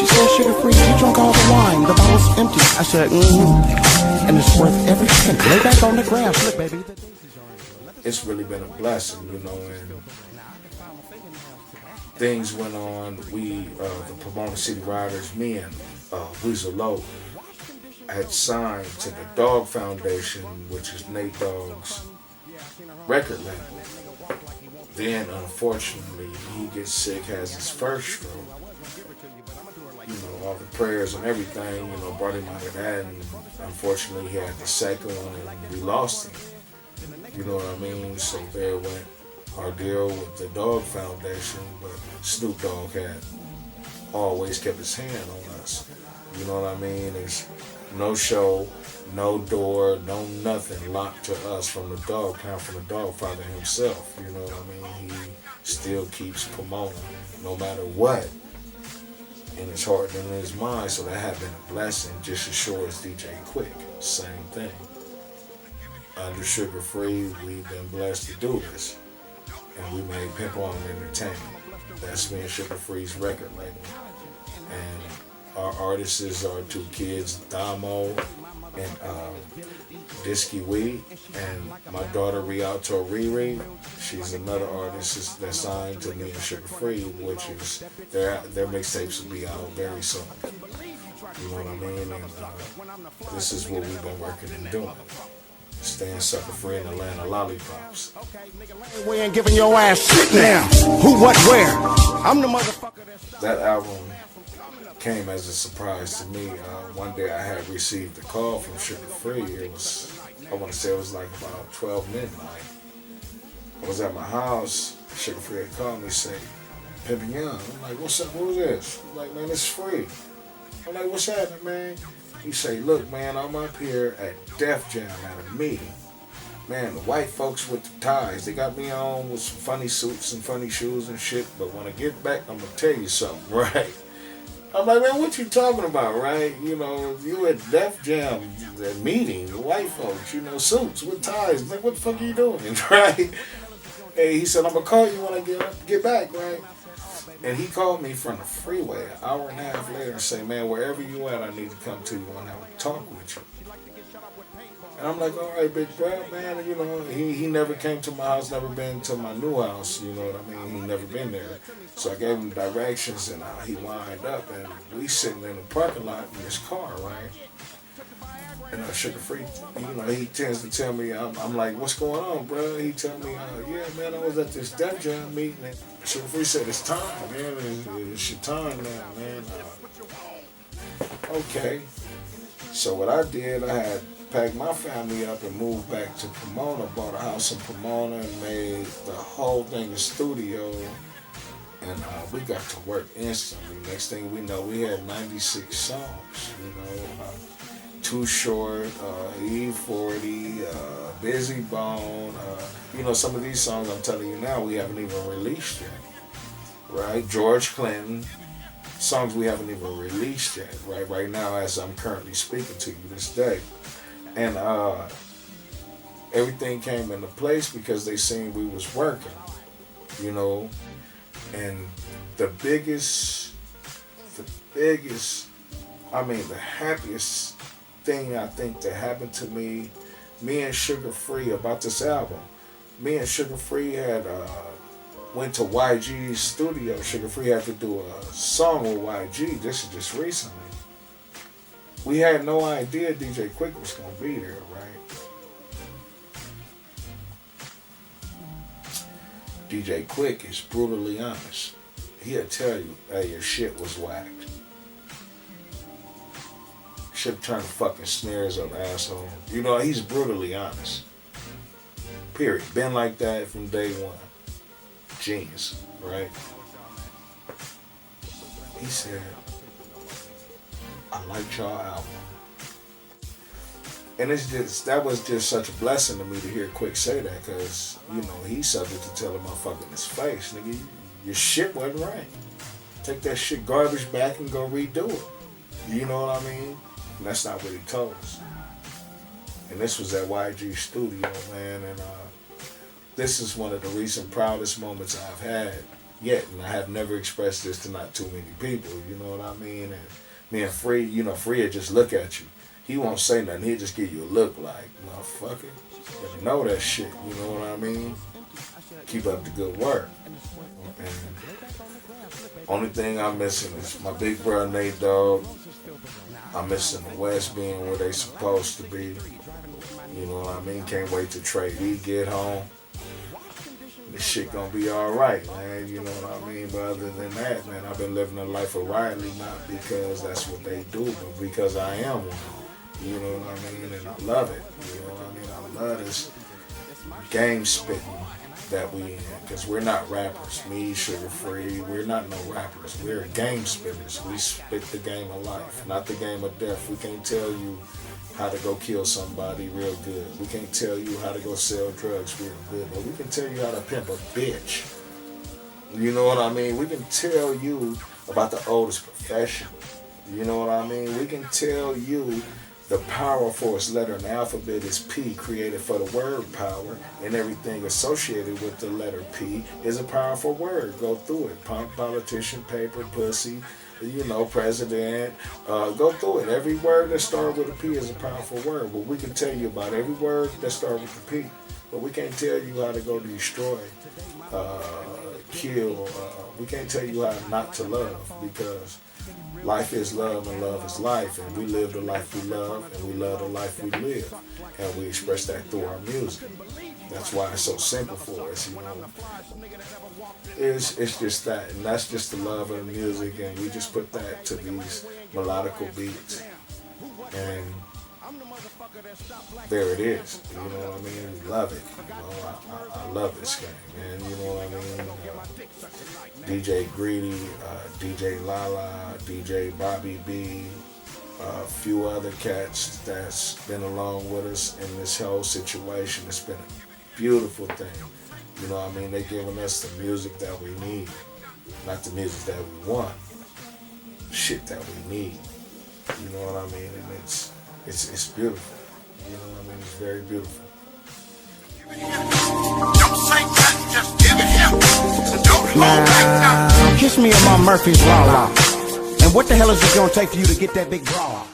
said sugar free, you drunk all the wine, the bottle's empty. I said, and it's worth every cent. Lay back on the grass, look, baby. It's really been a blessing, you know, and things went on. We, the Pomona City Rydaz, me and Weasel Low, had signed to the Dog Foundation, which is Nate Dogg's record label. Then, unfortunately, he gets sick, has his first stroke. You know, all the prayers and everything, you know, brought him out of that, and unfortunately, he had the second one, and we lost him. You know what I mean? So there went our deal with the Dog Foundation, but Snoop Dogg had always kept his hand on us. You know what I mean? There's no show, no door, no nothing locked to us from the Dog Pound, from the Dog Father himself. You know what I mean? He still keeps Pomona, no matter what, in his heart and in his mind. So that had been a blessing, just as sure as DJ Quick. Same thing. Under Sugar Free, we've been blessed to do this. And we made Pimpin Young Entertainment. That's me and Sugar Free's record label. And our artists are two kids, Damo and Disky Wee, and my daughter Rialto Riri. She's another artist that signed to me and Sugar Free, which is their mixtapes will be out very soon. You know what I mean? And this is what we've been working and doing. Staying sucker free in the land of lollipops. We ain't giving your ass shit now. Who, what, where? I'm the motherfucker. That album came as a surprise to me. One day I had received a call from Sugar Free. It was, I want to say it was like about 12 midnight. I was at my house. Sugar Free had called me saying, Pimpin Young. I'm like, what's up? What was this? I'm like, man, it's Free. I'm like, what's happening, man? He say, look, man, I'm up here at Def Jam at a meeting. Man, the white folks with the ties, they got me on with some funny suits and funny shoes and shit, but when I get back, I'm going to tell you something, right? I'm like, man, what you talking about, right? You know, you at Def Jam, the meeting, the white folks, you know, suits with ties. Like, what the fuck are you doing, right? Hey, he said, I'm going to call you when I get back, right? And he called me from the freeway an hour and a half later and say, man, wherever you at, I need to come to you and have a talk with you. And I'm like, all right, big bro, man. You know, he never came to my house, never been to my new house. You know what I mean? He never been there. So I gave him directions, and he wind up, and we sitting in the parking lot in his car, right? And Sugar Free, you know, he tends to tell me, I'm like, what's going on, bro? He tell me, yeah, man, I was at this Def Jam meeting, and Sugar Free said, it's time, man. It's your time now, man. Okay. So what I did, I had packed my family up and moved back to Pomona, bought a house in Pomona and made the whole thing a studio. And we got to work instantly. Next thing we know, we had 96 songs, you know. Too Short, E40, Busy Bone. You know, some of these songs I'm telling you now, we haven't even released yet, right? George Clinton, songs we haven't even released yet, right? Right now, as I'm currently speaking to you this day. And everything came into place because they seen we was working, you know. And the happiest thing I think that happened to me and Sugar Free about this album. Me and Sugar Free had went to YG's studio. Sugar Free had to do a song with YG. This is just recently. We had no idea DJ Quick was gonna be there, right? DJ Quick is brutally honest. He'll tell you, hey, your shit was whacked. Should turn the fucking snares up, asshole. You know, he's brutally honest. Period. Been like that from day one. Genius, right? He said, I liked y'all album. And that was just such a blessing to me to hear Quick say that, because, you know, he's subject to tell a motherfucker in his face, nigga, your shit wasn't right. Take that shit garbage back and go redo it. You know what I mean? And that's not what he told us. And this was at YG studio, man, and this is one of the recent proudest moments I've had yet, and I have never expressed this to not too many people, you know what I mean? And me and Free, you know, Free will just look at you. He won't say nothing, he'll just give you a look like, motherfucker, you know that shit, you know what I mean? Keep up the good work. And only thing I'm missing is my big brother Nate Dogg. I'm missing the West being where they supposed to be. You know what I mean? Can't wait to Trade E get home. This shit gonna be alright, man. You know what I mean? But other than that, man, I've been living a life of Riley, not because that's what they do, but because I am one. You know what I mean? And I love it. You know what I mean? I love this game spitting that we in, because we're not rappers. Me, Sugar Free, we're not no rappers. We're game spitters. We spit the game of life, not the game of death. We can't tell you how to go kill somebody real good. We can't tell you how to go sell drugs real good, but we can tell you how to pimp a bitch. You know what I mean? We can tell you about the oldest profession. You know what I mean? We can tell you the power for its letter in the alphabet is P, created for the word power, and everything associated with the letter P is a powerful word. Go through it. Punk, politician, paper, pussy, you know, president. Go through it. Every word that starts with a P is a powerful word. But we can tell you about every word that starts with a P. But we can't tell you how to go destroy, kill. We can't tell you how not to love, because life is love and love is life, and we live the life we love and we love the life we live, and we express that through our music. That's why it's so simple for us, you know. It's just that, and that's just the love of the music, and we just put that to these melodical beats, and there it is. You know what I mean? We love it. You know, I love this game, man. You know what I mean? DJ Greedy, DJ Lala, DJ Bobby B, a few other cats that's been along with us in this whole situation. It's been a beautiful thing. You know what I mean? They're giving us the music that we need, not the music that we want. Shit that we need. You know what I mean? And it's beautiful. You know what I mean? It's very beautiful. Don't say nothing, just give it here. Don't hold back now. Kiss me in my Murphy's Law. And what the hell is it gonna take for you to get that big draw?